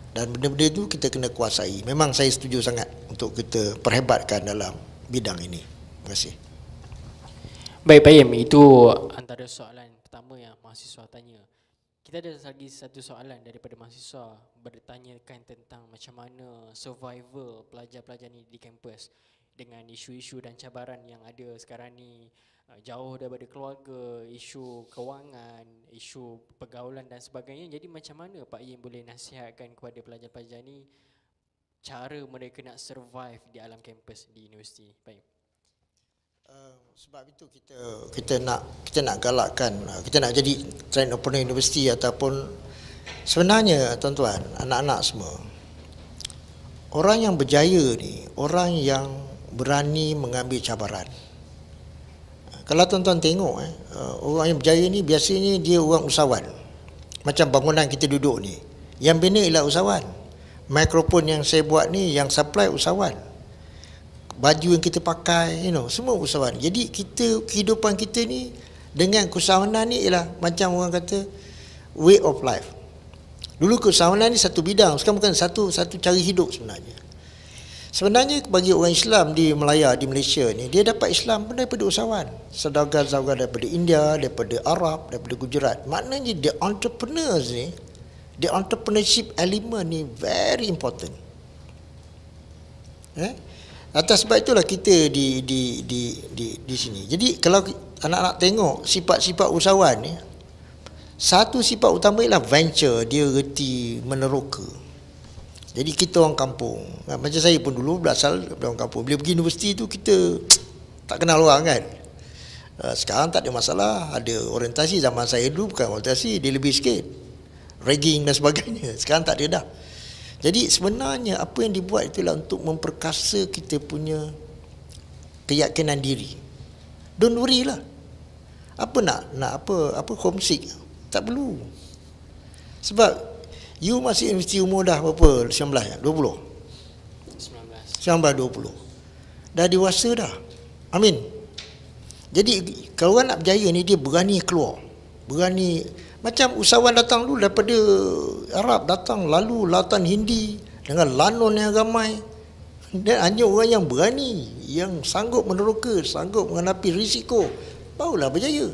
D: Dan benda-benda tu kita kena kuasai. Memang saya setuju sangat untuk kita perhebatkan dalam bidang ini. Terima kasih.
C: Baik Pak Im, itu antara soalan pertama yang mahasiswa tanya. Kita ada lagi satu soalan daripada mahasiswa bertanyakan tentang macam mana survival pelajar-pelajar ni di kampus dengan isu-isu dan cabaran yang ada sekarang ni, jauh daripada keluarga, isu kewangan, isu pergaulan dan sebagainya. Jadi macam mana Pak Yim boleh nasihatkan kepada pelajar-pelajar ni cara mereka nak survive di alam kampus di universiti, Pak Yim?
D: Sebab itu kita nak galakkan, kita nak jadi entrepreneur universiti ataupun sebenarnya tuan-tuan, anak-anak semua, orang yang berjaya ni orang yang berani mengambil cabaran. Kalau tuan-tuan tengok orang yang berjaya ni biasanya dia orang usahawan. Macam bangunan kita duduk ni, yang bina ialah usahawan. Mikrofon yang saya buat ni, yang supply usahawan. Baju yang kita pakai, semua usahawan. Jadi kehidupan kita ni dengan keusahawanan ni ialah macam orang kata way of life. Dulu keusahawanan ni satu bidang, sekarang bukan satu cara hidup sebenarnya. Sebenarnya bagi orang Islam di Melaya, di Malaysia ni, dia dapat Islam pun daripada usahawan. Saudagar-saudagar daripada India, daripada Arab, daripada Gujarat. Maknanya the entrepreneurs ni, the entrepreneurship element ni very important. Atas sebab itulah kita di sini. Jadi kalau anak-anak tengok sifat-sifat usahawan ni, satu sifat utama ialah venture, dia reti meneroka. Jadi kita orang kampung, macam saya pun dulu berasal dari orang kampung. Bila pergi universiti tu kita tak kenal orang kan. Sekarang tak ada masalah, ada orientasi. Zaman saya dulu bukan orientasi, dia lebih sikit, ragging dan sebagainya. Sekarang tak ada dah. Jadi sebenarnya apa yang dibuat itulah untuk memperkasa kita punya keyakinan diri. Don't worry lah. Apa nak apa homesick, tak perlu. Sebab you masih universiti umur dah berapa? 19 ya? 20? 19, 20. Dah dewasa dah. Amin. Jadi kalau orang nak berjaya ni, dia berani keluar. Berani. Macam usahawan datang dulu daripada Arab, datang lalu lautan Hindi dengan lanon yang ramai. Dan hanya orang yang berani, yang sanggup meneroka, sanggup menghadapi risiko, barulah berjaya.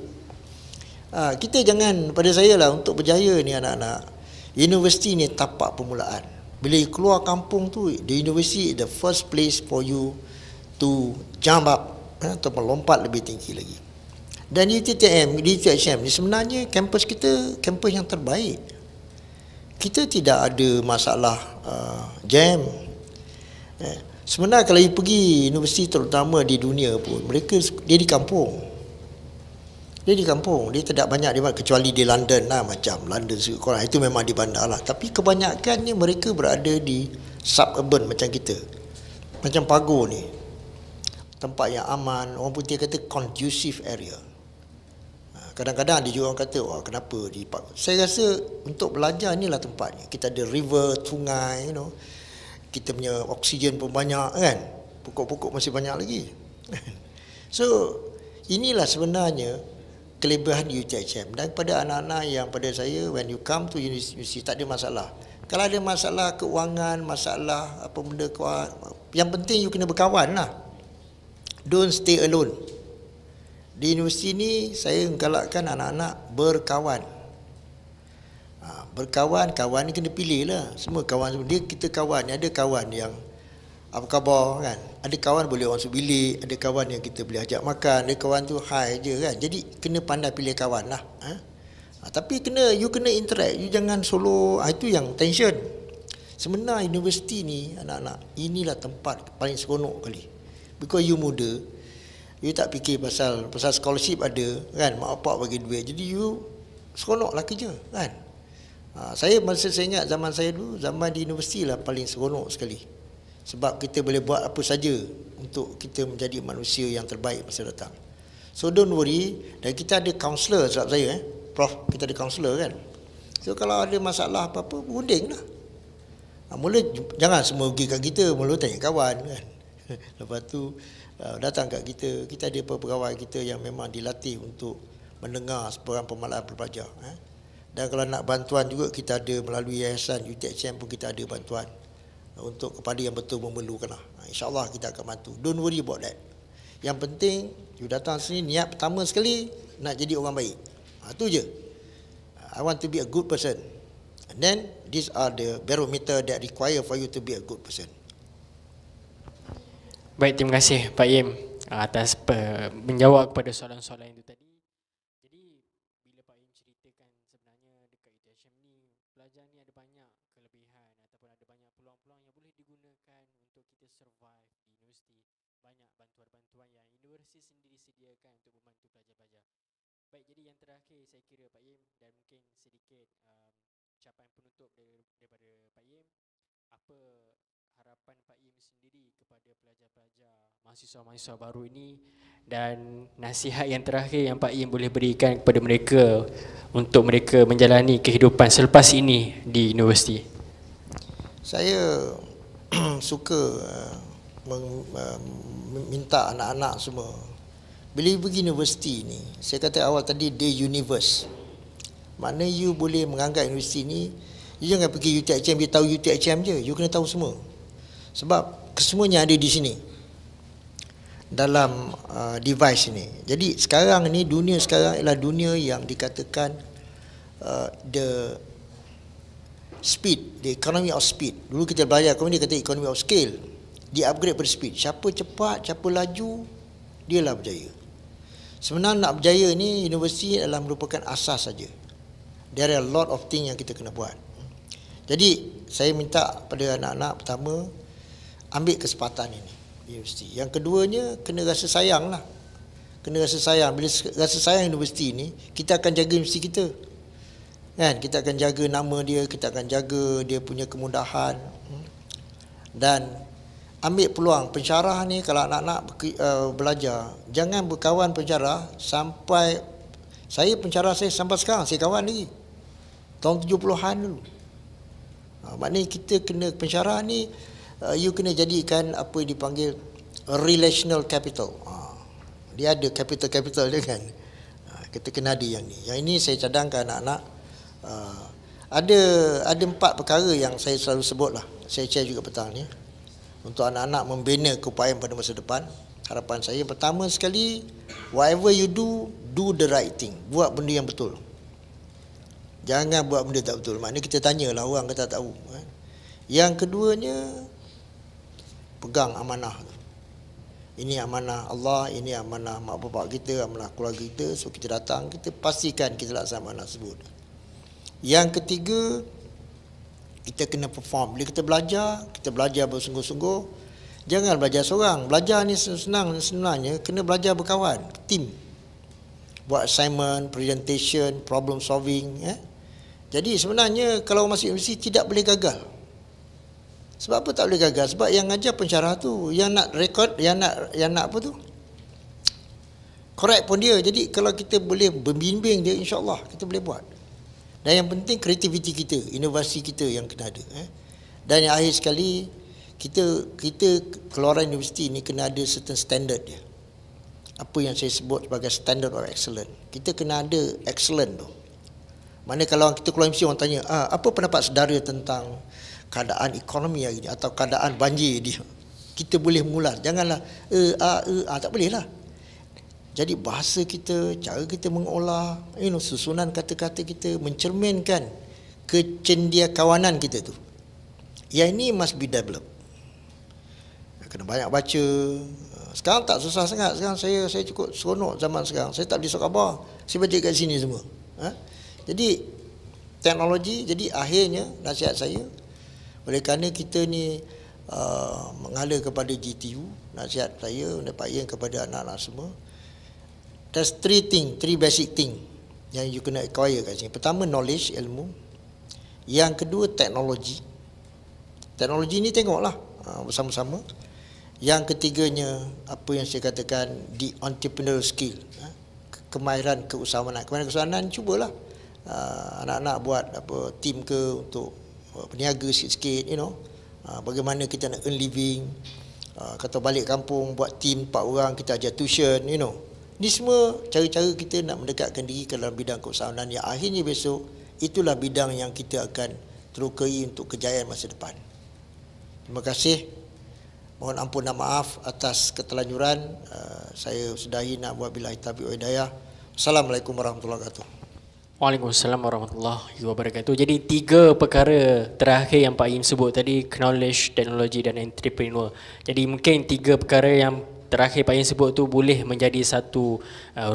D: Kita jangan, pada saya lah, untuk berjaya ni anak-anak, universiti ni tapak permulaan. Bila you keluar kampung tu, the university is the first place for you to jump up, atau melompat lebih tinggi lagi. Dan di UTM ni sebenarnya kampus kita kampus yang terbaik. Kita tidak ada masalah jam. Sebenarnya kalau you pergi universiti terutama di dunia pun, dia di kampung. Dia di kampung, dia tidak banyak di mana, kecuali di London lah, macam London sekolah itu memang di bandar lah. Tapi kebanyakannya mereka berada di suburban macam kita. Macam Pago ni, tempat yang aman, orang putih kata conducive area. Kadang-kadang ada juga orang kata, wah kenapa di Pago. Saya rasa untuk belajar inilah tempatnya. Kita ada river, sungai, kita punya oksigen pun banyak kan. Pokok-pokok masih banyak lagi. So inilah sebenarnya kelebihan UTM. Dan kepada anak-anak yang pada saya, when you come to university, tak ada masalah. Kalau ada masalah keuangan, masalah apa benda keuangan, yang penting you kena berkawan lah. Don't stay alone. Di universiti ni saya galakkan anak-anak berkawan. Kawan ni kena pilih lah. Semua kawan, kita kawan ni, ada kawan yang apa khabar kan, ada kawan boleh orang sebilik, ada kawan yang kita boleh ajak makan, ada kawan tu hai je kan. Jadi kena pandai pilih kawan lah. Tapi you kena interact, you jangan solo. Itu yang tension. Sebenarnya universiti ni anak-anak, inilah tempat paling seronok kali. Because you muda, you tak fikir pasal scholarship ada kan, mak bapak bagi duit, jadi you seronoklah kerja kan. Saya ingat zaman saya dulu, zaman di universiti lah paling seronok sekali. Sebab kita boleh buat apa saja untuk kita menjadi manusia yang terbaik masa datang. So don't worry. Dan kita ada kaunselor, sebab saya Prof, kita ada kaunselor kan. So kalau ada masalah apa-apa, berunding lah. Mula jangan semua pergi kat kita, mula tanya kawan kan. Lepas tu datang kat kita. Kita ada pegawai kita yang memang dilatih untuk mendengar sebarang permasalahan pelajar. Dan kalau nak bantuan juga, kita ada melalui yayasan UTM pun kita ada bantuan untuk kepada yang betul memerlukan lah. InsyaAllah kita akan bantu. Don't worry about that. Yang penting you datang sini, niat pertama sekali nak jadi orang baik. Itu je. I want to be a good person. And then these are the barometer that require for you to be a good person.
C: Baik, terima kasih Pak Yim. atas menjawab kepada soalan-soalan itu tadi. Jadi bila Pak Im ceritakan sebenarnya dekat UTHM ni pelajar ni ada banyak kelebihan ataupun ada banyak peluang-peluang yang boleh digunakan untuk kita survive di universiti. Banyak bantuan-bantuan yang universiti sendiri sediakan untuk membantu pelajar-pelajar. Baik, jadi yang terakhir saya kira Pak Im, dan mungkin sedikit ucapan penutup daripada Pak Im, apa harapan Pak Im sendiri kepada pelajar-pelajar mahasiswa-mahasiswa baru ini, dan nasihat yang terakhir yang Pak Im boleh berikan kepada mereka untuk mereka menjalani kehidupan selepas ini di universiti?
D: Saya suka minta anak-anak semua, bila you pergi universiti ni, saya kata awal tadi, the universe. Makna you boleh menganggap universiti ni, you jangan pergi UTHM, you tahu UTHM je, you kena tahu semua. Sebab kesemuanya ada di sini, dalam device ini. Jadi sekarang ni, dunia sekarang ialah dunia yang dikatakan the speed, the economy of speed. Dulu kita belajar ekonomi, dia kata economy of scale. Dia upgrade pada speed. Siapa cepat, siapa laju, dialah berjaya. Sebenarnya nak berjaya ni, universiti adalah merupakan asas saja. There are a lot of things yang kita kena buat. Jadi saya minta pada anak-anak, pertama, ambil kesempatan ini universiti. Yang keduanya, kena rasa sayang lah. Kena rasa sayang. Bila rasa sayang universiti ni, kita akan jaga universiti kita. Kan? Kita akan jaga nama dia, kita akan jaga dia punya kemudahan. Dan ambil peluang. Pensyarah ni, kalau anak-anak belajar, jangan berkawan pensyarah sampai, saya pensyarah saya sampai sekarang, saya kawan lagi. Tahun 70-an dulu. Maknanya kita kena, pensyarah ni, you kena jadikan apa yang dipanggil relational capital. Dia ada capital dia kan. Kita kena ada yang ni. Yang ini saya cadangkan anak-anak. Ada 4 perkara yang saya selalu sebut lah. Saya share juga petang ni. Untuk anak-anak membina keupayaan pada masa depan. Harapan saya, pertama sekali, whatever you do, do the right thing. Buat benda yang betul. Jangan buat benda tak betul. Maknanya kita tanyalah orang, kata tak tahu. Yang keduanya, pegang amanah. Ini amanah Allah, ini amanah mak bapak kita, amanah keluarga kita. So kita datang, kita pastikan kita laksanakan amanah tersebut. Yang ketiga, kita kena perform. Bila kita belajar bersungguh-sungguh. Jangan belajar seorang. Belajar ni senang sebenarnya, kena belajar berkawan, team. Buat assignment, presentation, problem solving. Jadi sebenarnya kalau masuk universiti tidak boleh gagal. Sebab apa tak boleh gagal? Sebab yang ajar pensyarah tu, yang nak record, yang nak apa tu, correct pun dia. Jadi kalau kita boleh membimbing dia, insya-Allah kita boleh buat. Dan yang penting kreativiti kita, inovasi kita yang kena ada. Dan yang akhir sekali, kita keluaran universiti ni kena ada certain standard dia. Apa yang saya sebut sebagai standard of excellence. Kita kena ada excellent tu. Mana kalau kita keluar universiti, orang tanya, apa pendapat saudara tentang keadaan ekonomi hari ni atau keadaan banjir dia? Kita boleh mengulas. Janganlah tak boleh lah. Jadi bahasa kita, cara kita mengolah, susunan kata-kata kita mencerminkan kecendiakawanan kita tu. Yang ini must be developed. Kena banyak baca. Sekarang tak susah sangat. Sekarang saya cukup seronok zaman sekarang. Saya tak beli surat khabar. Saya baca kat sini semua. Jadi teknologi, jadi akhirnya nasihat saya, oleh kerana kita ni mengalir kepada GTU, nasihat saya Pak Yen kepada anak-anak semua, there's 3 basic thing yang you kena acquire kat sini. Pertama, knowledge, ilmu. Yang kedua, teknologi. Teknologi ni tengoklah bersama-sama. Yang ketiganya, apa yang saya katakan, the entrepreneurial skill, kemahiran keusahawanan. Kemahiran keusahawanan, cubalah anak-anak buat team ke untuk peniaga sikit-sikit, bagaimana kita nak earn living. Kata balik kampung, buat team 4 orang, kita ajar tuition, Ini semua cara-cara kita nak mendekatkan diri ke dalam bidang keusahawanan yang akhirnya besok itulah bidang yang kita akan terukai untuk kejayaan masa depan. Terima kasih. Mohon ampun dan maaf atas keterlanjuran. Saya sudahi, nak buat billahi taufiq wal hidayah. Assalamualaikum warahmatullahi wabarakatuh.
C: Waalaikumsalam warahmatullahi wabarakatuh. Jadi 3 perkara terakhir yang Pak Im sebut tadi, knowledge, teknologi dan entrepreneur. Jadi mungkin 3 perkara yang terakhir Pak Yin sebut tu boleh menjadi satu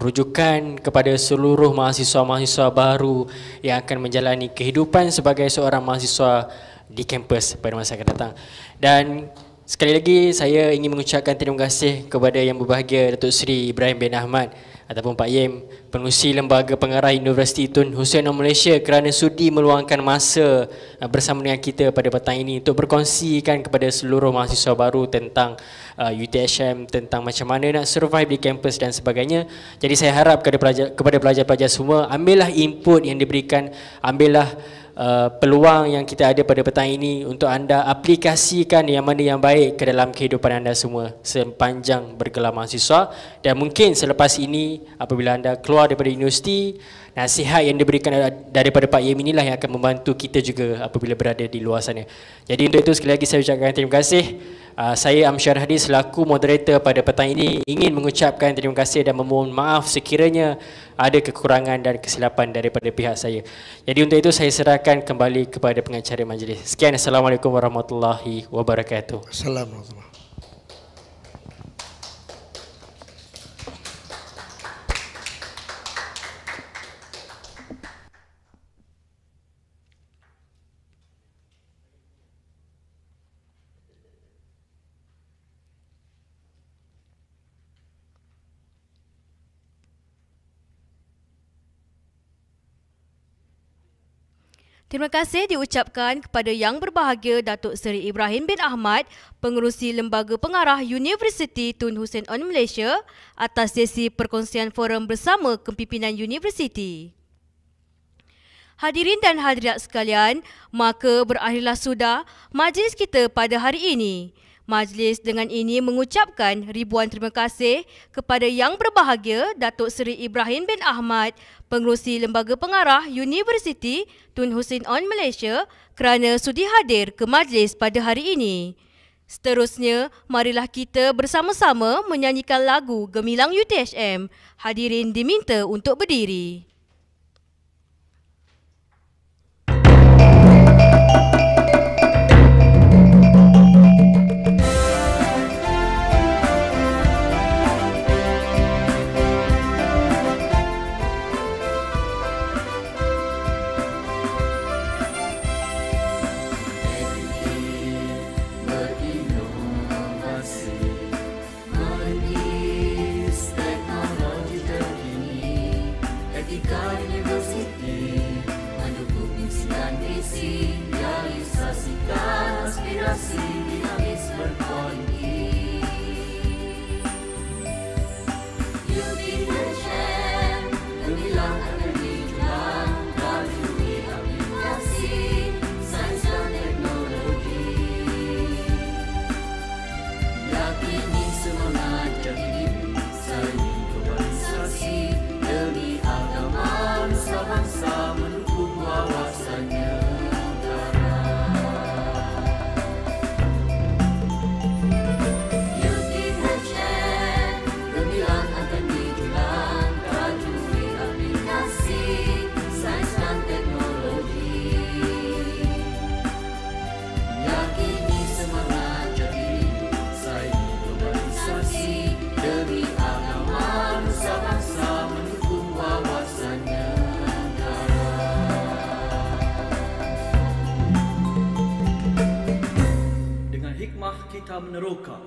C: rujukan kepada seluruh mahasiswa-mahasiswa baru yang akan menjalani kehidupan sebagai seorang mahasiswa di kampus pada masa akan datang. Dan sekali lagi saya ingin mengucapkan terima kasih kepada Yang Berbahagia Datuk Seri Ibrahim bin Ahmad ataupun Pak Yim, Pengerusi Lembaga Pengarah Universiti Tun Hussein of Malaysia, kerana sudi meluangkan masa bersama dengan kita pada petang ini untuk berkongsikan kepada seluruh mahasiswa baru tentang UTHM, tentang macam mana nak survive di kampus dan sebagainya. Jadi saya harap kepada pelajar-pelajar semua, ambillah input yang diberikan, ambillah peluang yang kita ada pada petang ini untuk anda aplikasikan yang mana yang baik ke dalam kehidupan anda semua sepanjang bergelar mahasiswa. Dan mungkin selepas ini apabila anda keluar daripada universiti, nasihat yang diberikan daripada Pak Yim inilah yang akan membantu kita juga apabila berada di luar sana. Jadi untuk itu sekali lagi saya ucapkan terima kasih. Saya Amsyar Hadi selaku moderator pada petang ini ingin mengucapkan terima kasih dan memohon maaf sekiranya ada kekurangan dan kesilapan daripada pihak saya. Jadi untuk itu saya serahkan kembali kepada pengacara majlis. Sekian, Assalamualaikum warahmatullahi wabarakatuh.
D: Assalamualaikum.
A: Terima kasih diucapkan kepada Yang Berbahagia Datuk Seri Ibrahim bin Ahmad, Pengerusi Lembaga Pengarah Universiti Tun Hussein of Malaysia, atas sesi perkongsian forum bersama kepimpinan universiti. Hadirin dan hadirat sekalian, maka berakhirlah sudah majlis kita pada hari ini. Majlis dengan ini mengucapkan ribuan terima kasih kepada Yang Berbahagia Datuk Seri Ibrahim bin Ahmad, Pengerusi Lembaga Pengarah Universiti Tun Hussein of Malaysia, kerana sudi hadir ke majlis pada hari ini. Seterusnya, marilah kita bersama-sama menyanyikan lagu Gemilang UTHM. Hadirin diminta untuk berdiri.
E: Kita meneroka